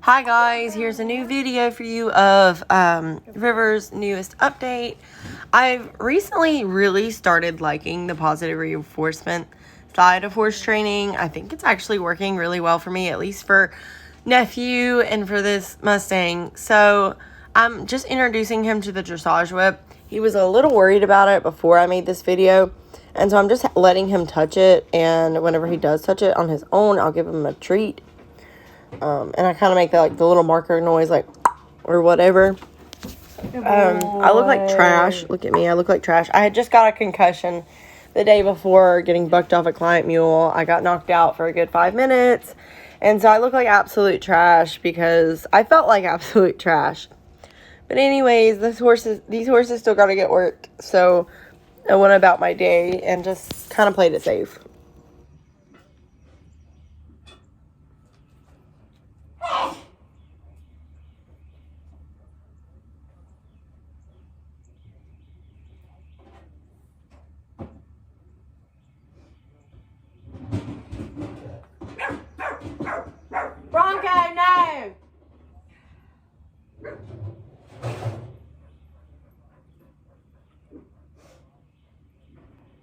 Hi guys, here's a new video for you of River's newest update. I've recently really started liking the positive reinforcement side of horse training. I think it's actually working really well for me, at least for nephew and for this Mustang. So I'm just introducing him to the dressage whip. He was a little worried about it before I made this video, and so I'm just letting him touch it, and whenever he does touch it on his own, I'll give him a treat. And I kind of make that, like, the little marker noise, like, or whatever. I look like trash. Look at me. I look like trash. I had just got a concussion the day before getting bucked off a client mule. I got knocked out for a good 5 minutes. And so I look like absolute trash because I felt like absolute trash. But anyways, these horses still got to get work. So I went about my day and just kind of played it safe. Bronco, no!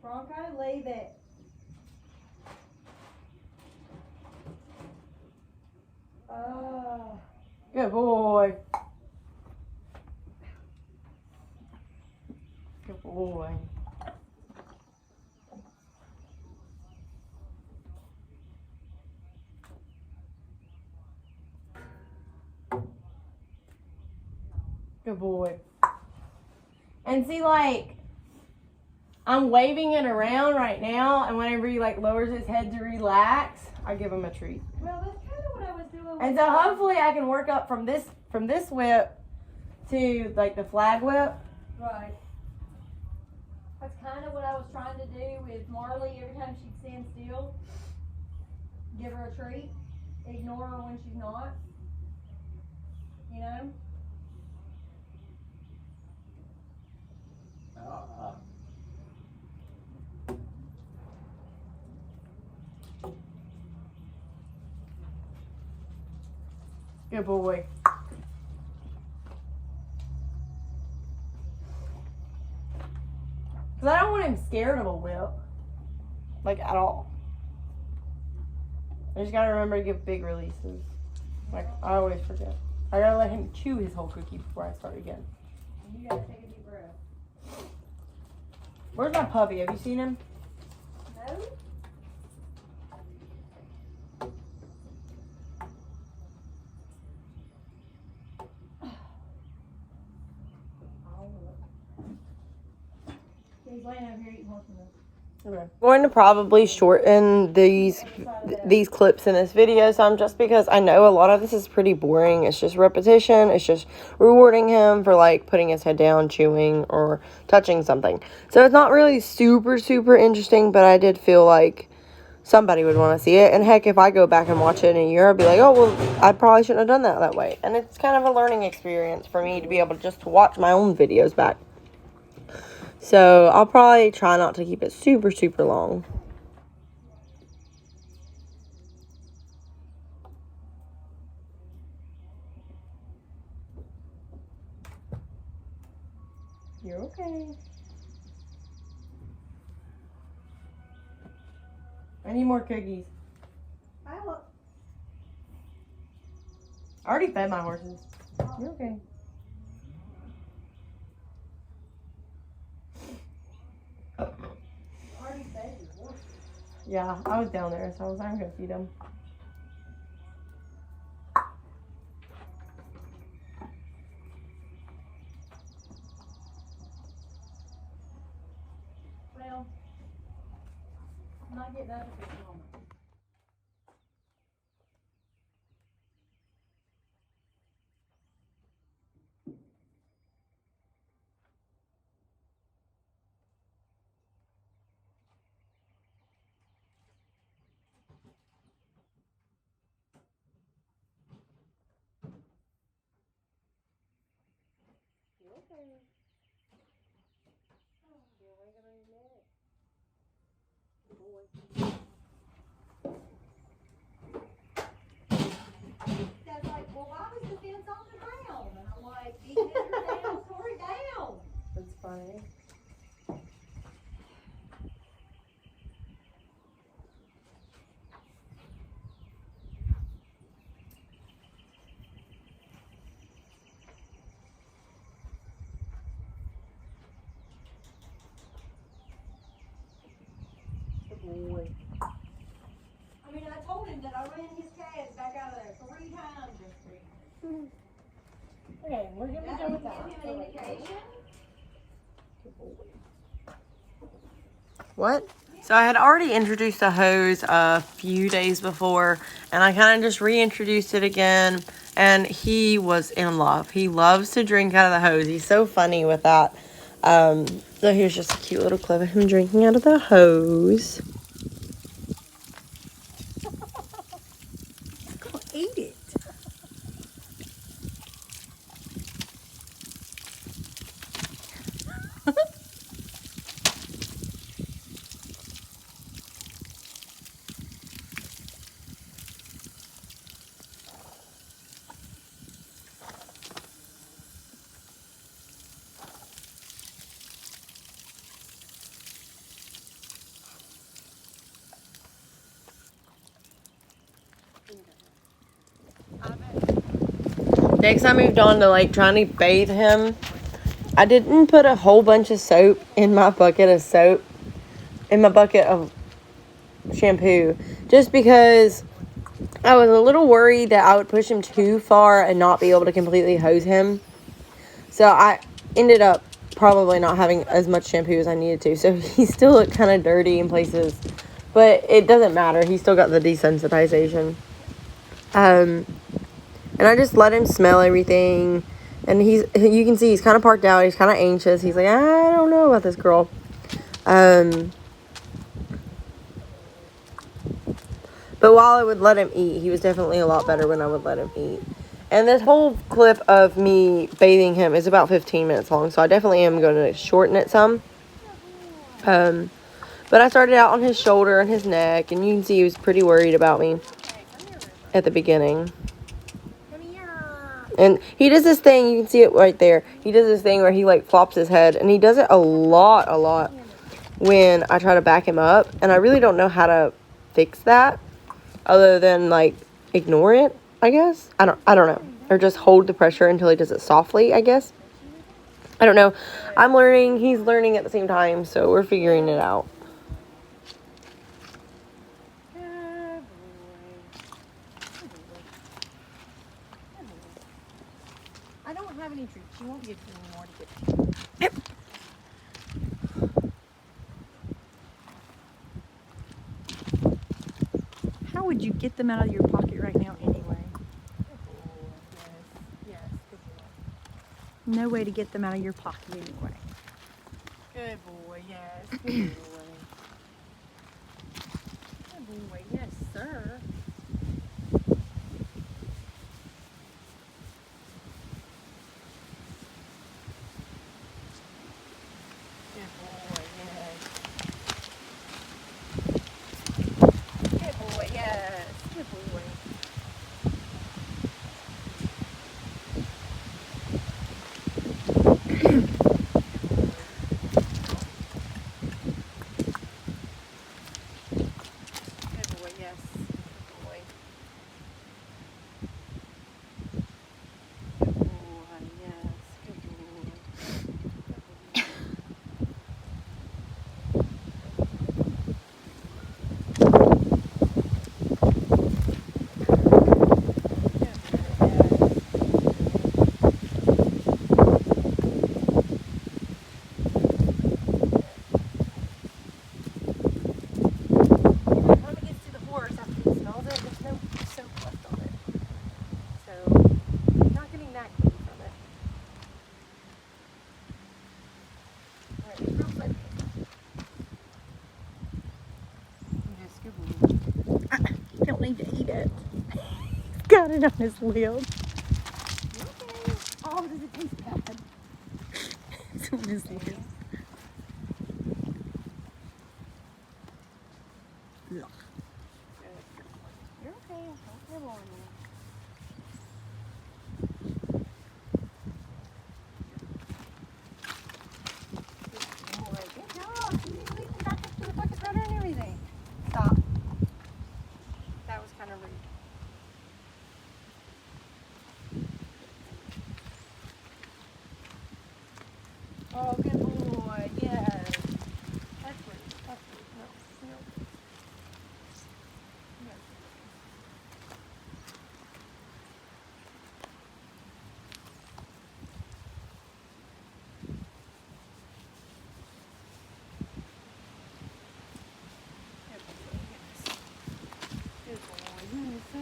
Bronco, leave it. Oh, good boy. Good boy. Good boy. And see, like, I'm waving it around right now, and whenever he, like, lowers his head to relax, I give him a treat. Well, that's kind of what I was doing. And so hopefully I can work up from this whip to, like, the flag whip. Right. That's kind of what I was trying to do with Marley. Every time she'd stand still, give her a treat. Ignore her when she's not. You know? Good boy. Because I don't want him scared of a whip. Like, at all. I just gotta remember to give big releases. Like, I always forget. I gotta let him chew his whole cookie before I start again. You gotta take a deep breath. Where's my puppy? Have you seen him? No? He's laying over here eating horse milk. Okay. I'm going to probably shorten these clips in this video some, just because I know a lot of this is pretty boring. It's just repetition. It's just rewarding him for, like, putting his head down, chewing, or touching something. So it's not really super interesting, but I did feel like somebody would want to see it. And heck, if I go back and watch it in a year, I'll be like, oh, well, I probably shouldn't have done that way. And it's kind of a learning experience for me to be able to just to watch my own videos back. So I'll probably try not to keep it super long. You're okay. I need more cookies. I already fed my horses. You're okay. Yeah, I was down there, so I was like, I'm gonna feed them. Well, I'm not getting up at this moment. You're okay. You're wagging on your neck. Good boy. boy. I mean, I told him that I ran his calves back out of there 3 times yesterday. Okay, we're gonna That go with didn't that. give him an indication. What? So I had already introduced the hose a few days before, and I kind of just reintroduced it again, and he was in love. He loves to drink out of the hose. He's so funny with that. So here's just a cute little clip of him drinking out of the hose. Go eat it. Next I moved on to like trying to bathe him. I didn't put a whole bunch of soap in my bucket of shampoo, just because I was a little worried that I would push him too far and not be able to completely hose him. So I ended up probably not having as much shampoo as I needed to. So he still looked kind of dirty in places, but it doesn't matter. He still got the desensitization. And I just let him smell everything. And you can see he's kind of parked out. He's kind of anxious. He's like, I don't know about this girl. But while I would let him eat, he was definitely a lot better when I would let him eat. And this whole clip of me bathing him is about 15 minutes long, so I definitely am going to shorten it some. But I started out on his shoulder and his neck, and you can see he was pretty worried about me at the beginning. And he does this thing, you can see it right there. He does this thing where he like flops his head, and he does it a lot when I try to back him up. And I really don't know how to fix that other than like ignore it, I guess. I don't know. Or just hold the pressure until he does it softly, I guess. I don't know. I'm learning, he's learning at the same time, so we're figuring it out. I don't have any treats. You won't give me any more to get. Yep. How would you get them out of your pocket right now anyway? Yes, good boy. No way to get them out of your pocket anyway. Good boy, yes. Good boy. Good boy, yes, sir. Good boy, yes. Good boy, yes. Good boy. Good boy, yes. Good boy. Good boy, yes. Good boy. Don't need to eat it. Got it on his lip. Okay. Oh, does it taste bad? It's on his lip. Ugh. You're okay. Don't nibble on me. Good job. You didn't leave them back up to the bucket rudder and everything. Stop. That was kind of rude. Oh, good boy. Yes. That's rude. That's rude. No. No. sir.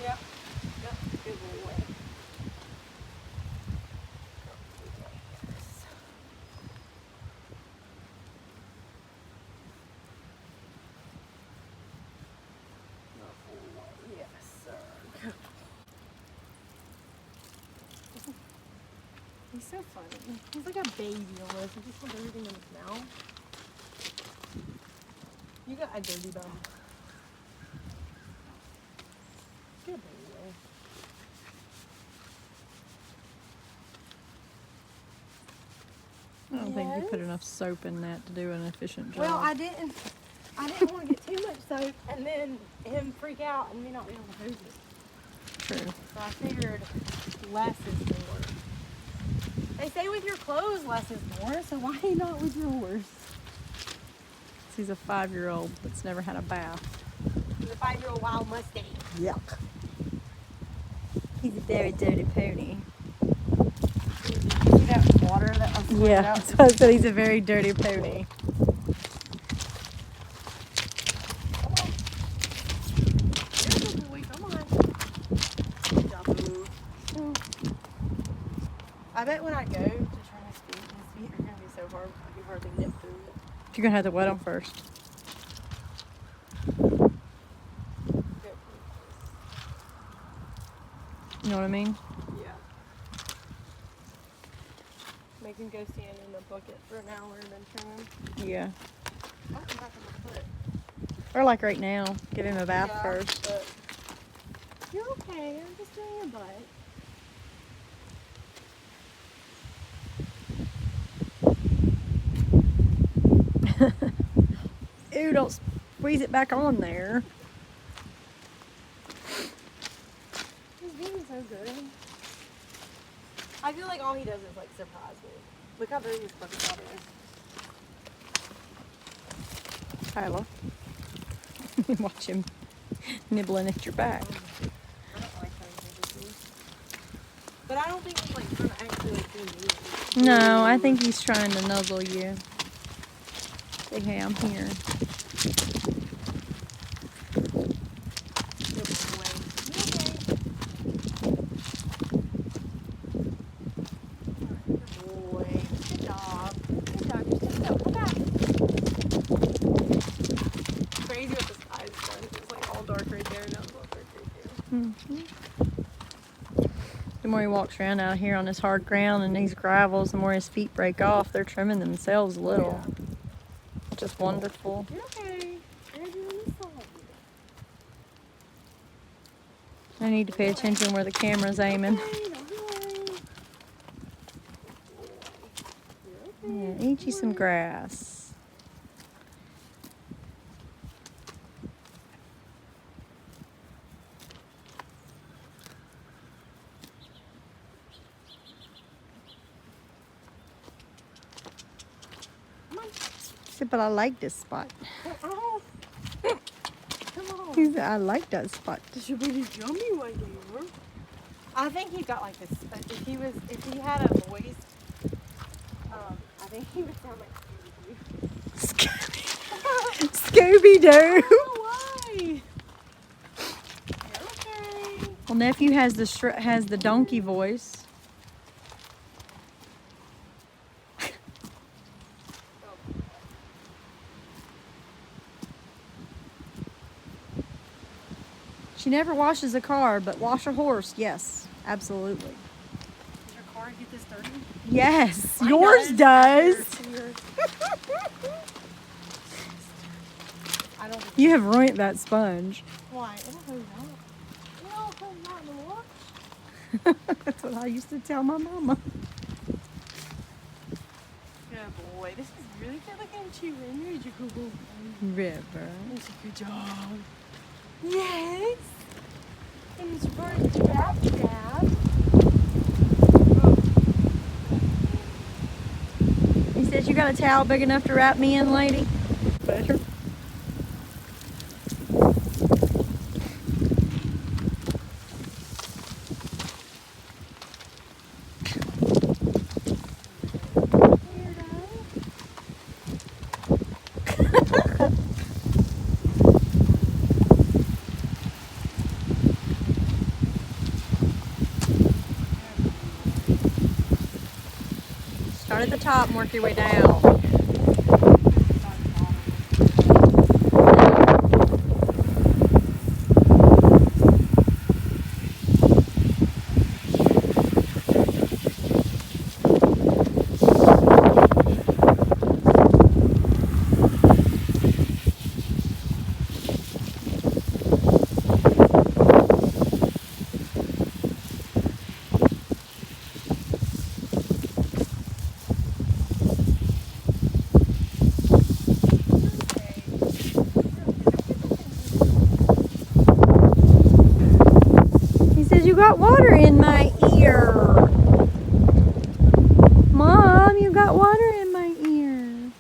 Yep. Yep. Good boy. Yes, sir. He's so funny. He's like a baby almost. He just wants everything in his mouth. You got a dirty bum. Good boy. I don't think you put enough soap in that to do an efficient job. Well, I didn't want to get too much soap and then him freak out and me not be able to hose it. True. So I figured less is more. They say with your clothes less is more, so why not with yours? He's a 5-year-old that's never had a bath. He's a 5-year-old wild Mustang. Yuck. He's a very dirty pony. See that water that was flowing Yeah, out? so I said he's a very dirty pony. There's a boy, come on. Good job, boo. I bet when I go to try his feet are gonna be so hard. I can hardly nip through it. You're gonna have to wet them first. You know what I mean? Yeah. Make him go stand in the bucket for an hour and then trim him. Yeah. I'll come back on my foot. Or like right now, give him a bath Yeah, first. but you're okay. I'm just doing your butt. Ew, don't squeeze it back on there. He's being so good. I feel like all he does is like surprise me. Look how dirty his bucket water is. Tyler. Watch him nibbling at your back. I don't like how he does this. But I don't think he's like trying to actually like do me. No, I think he's trying to nuzzle you. Say, hey, I'm here. Good boy. You okay? Good boy. Good job. Good job. You're so good. Come back. Crazy what the sky's done. It was like all dark right there, now it's all dark right there. The more he walks around out here on this hard ground and these gravels, the more his feet break off. They're trimming themselves a little. Just wonderful. You're okay. You're doing solid. I need to pay attention where the camera's aiming. Okay, don't worry. You're okay. Yeah, eat you some grass. Come on. He said, but I like this spot. Oh. Come on. He said, I like that spot. This should be the yummy one here. I think he got like this. If he had a voice, I think he would sound like Scooby-Doo. Scooby-Doo. Why? You're okay. Well, nephew has the donkey voice. She never washes a car, but wash a horse, yes, absolutely. Does your car get this dirty? Yes, Mine yours does. Yours. I don't. You have ruined that sponge. Why? It'll hose out. It'll hose out in the wash. That's what I used to tell my mama. Good boy. This is really good. Look at you. You're a good boy. River. That's a good job. Yes. And it's running to back dab. He says, you got a towel big enough to wrap me in, lady? Better. Start at the top and work your way down. You got water in my ear. Mom, you got water in my ear.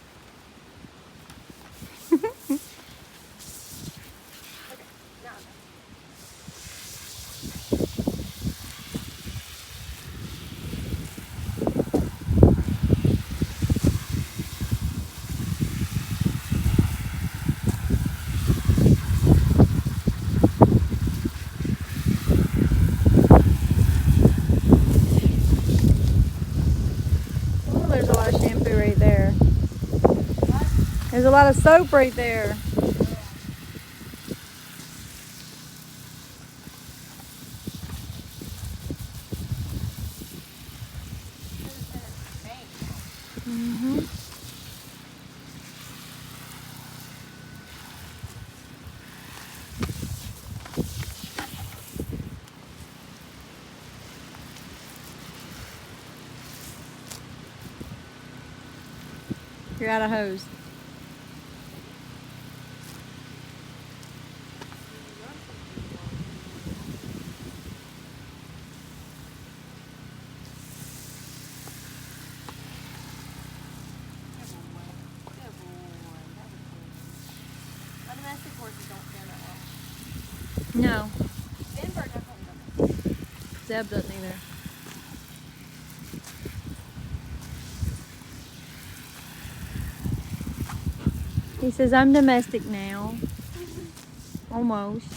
There's a lot of shampoo right there. There's a lot of soap right there. Mm-hmm. You're out of hose. No. Zeb doesn't either. He says, I'm domestic now. Almost.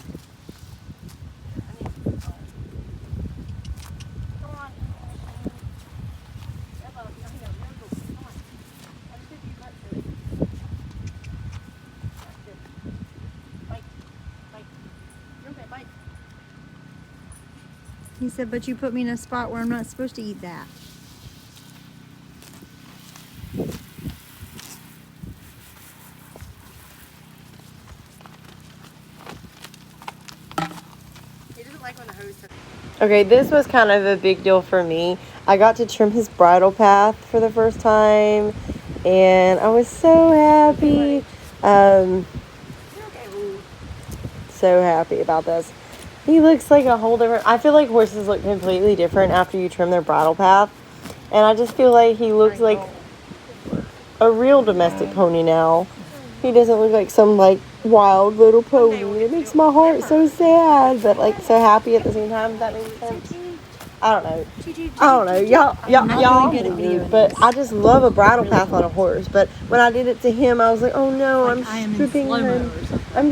He said, but you put me in a spot where I'm not supposed to eat that. Okay, this was kind of a big deal for me. I got to trim his bridle path for the first time, and I was so happy. So happy about this. He looks like a whole different... I feel like horses look completely different after you trim their bridle path, and I just feel like he looks like a real domestic pony now. He doesn't look like some, like, wild little pony. It makes my heart so sad, but, like, so happy at the same time, if that makes sense. I don't know. Y'all weird, but I just love a bridle path on a horse. But when I did it to him, I was like, oh no, I'm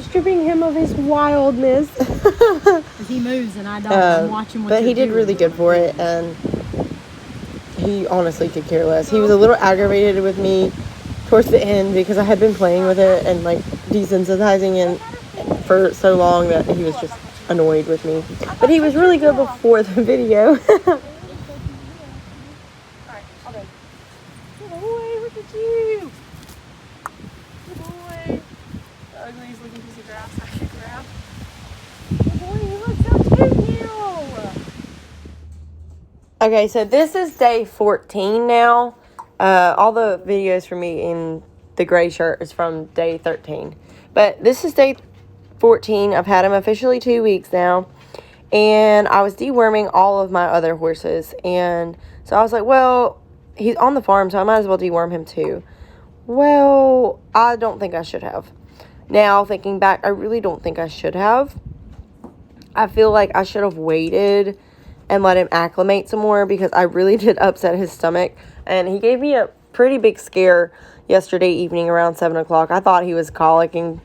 stripping him of his wildness. Because he moves and I don't. I'm watching what But he did really good for it, and he honestly could care less. He was a little aggravated with me towards the end because I had been playing with it and like desensitizing him for so long that he was just annoyed with me. But he was really good before the video. Good boy, look at you. Good boy. The ugliest looking piece of grass I could grab. Good boy, you look so cute now. Okay, so this is day 14 now. All the videos for me in the gray shirt is from day 13. But this is day 14. I've had him officially 2 weeks now. And I was deworming all of my other horses. And so I was like, well, he's on the farm, so I might as well deworm him too. Well, I don't think I should have. Now, thinking back, I really don't think I should have. I feel like I should have waited and let him acclimate some more because I really did upset his stomach. And he gave me a pretty big scare yesterday evening around 7 o'clock. I thought he was colicking.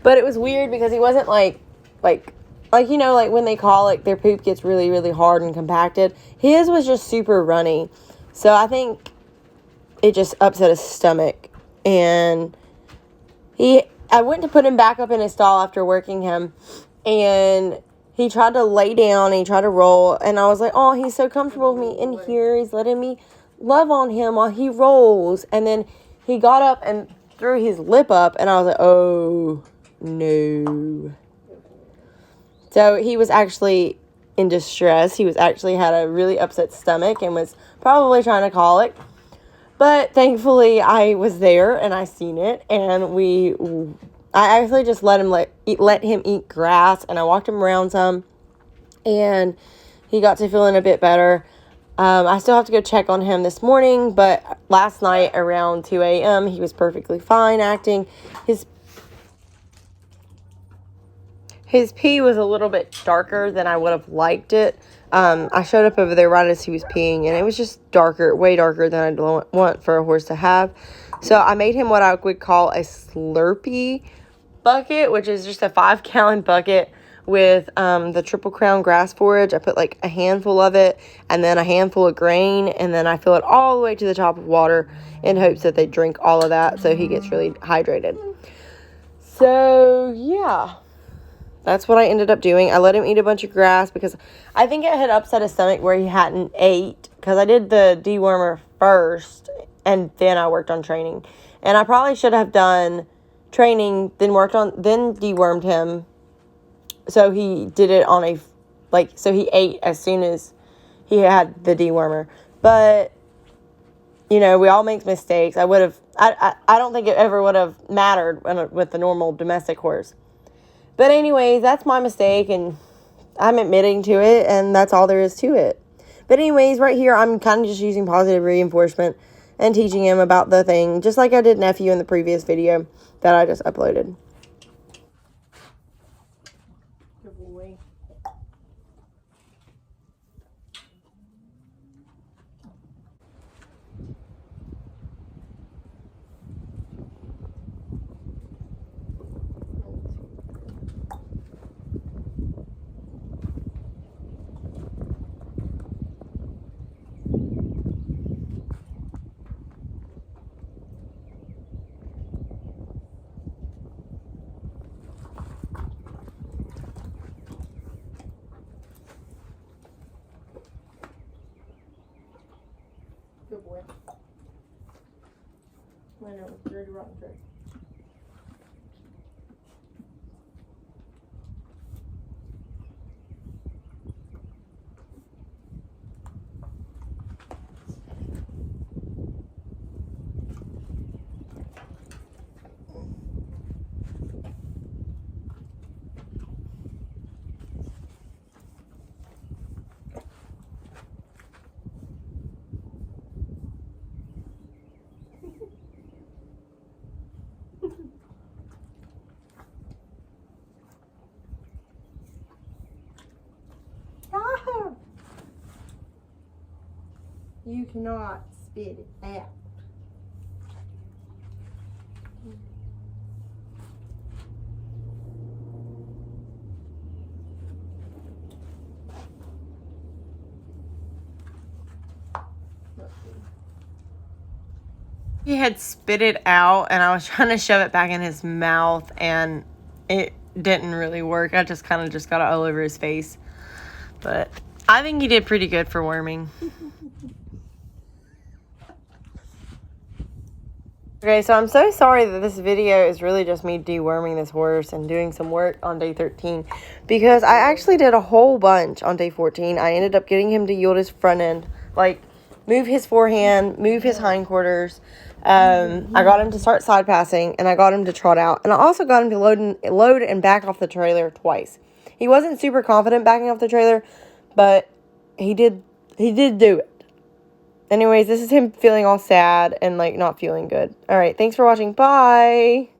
But it was weird because he wasn't like, you know, like when they colic, their poop gets really, really hard and compacted. His was just super runny. So I think it just upset his stomach. And I went to put him back up in his stall after working him, and he tried to lay down and he tried to roll, and I was like, oh, he's so comfortable with me in here. He's letting me love on him while he rolls. And then he got up and threw his lip up, and I was like, oh, no. So he was actually in distress. He was actually had a really upset stomach and was probably trying to colic. But thankfully, I was there and I seen it, and I actually just let him eat grass, and I walked him around some, and he got to feeling a bit better. I still have to go check on him this morning, but last night around 2 a.m., he was perfectly fine acting. His pee was a little bit darker than I would have liked it. I showed up over there right as he was peeing, and it was just darker, way darker than I'd want for a horse to have. So I made him what I would call a Slurpee bucket, which is just a 5-gallon bucket with the Triple Crown grass forage. I put like a handful of it and then a handful of grain, and then I fill it all the way to the top of water in hopes that they drink all of that so he gets really hydrated. So, yeah. That's what I ended up doing. I let him eat a bunch of grass because I think it had upset his stomach where he hadn't ate. Because I did the dewormer first, and then I worked on training. And I probably should have done training, then dewormed him. So he did it on so he ate as soon as he had the dewormer. But, we all make mistakes. I don't think it ever would have mattered with the normal domestic horse. But anyways, that's my mistake, and I'm admitting to it, and that's all there is to it. But anyways, right here, I'm kind of just using positive reinforcement and teaching him about the thing, just like I did Nephew in the previous video that I just uploaded. Good boy. Good boy. I know, it's dirty, rotten trick. Stop! You cannot spit it out. He had spit it out, and I was trying to shove it back in his mouth, and it didn't really work. I just kind of got it all over his face. But I think he did pretty good for worming. Okay, so I'm so sorry that this video is really just me deworming this horse and doing some work on day 13, because I actually did a whole bunch on day 14. I ended up getting him to yield his front end, like move his forehand, move his hindquarters. I got him to start side passing, and I got him to trot out, and I also got him to load and back off the trailer twice. He wasn't super confident backing off the trailer, but he did do it. Anyways, this is him feeling all sad and like not feeling good. All right, thanks for watching. Bye.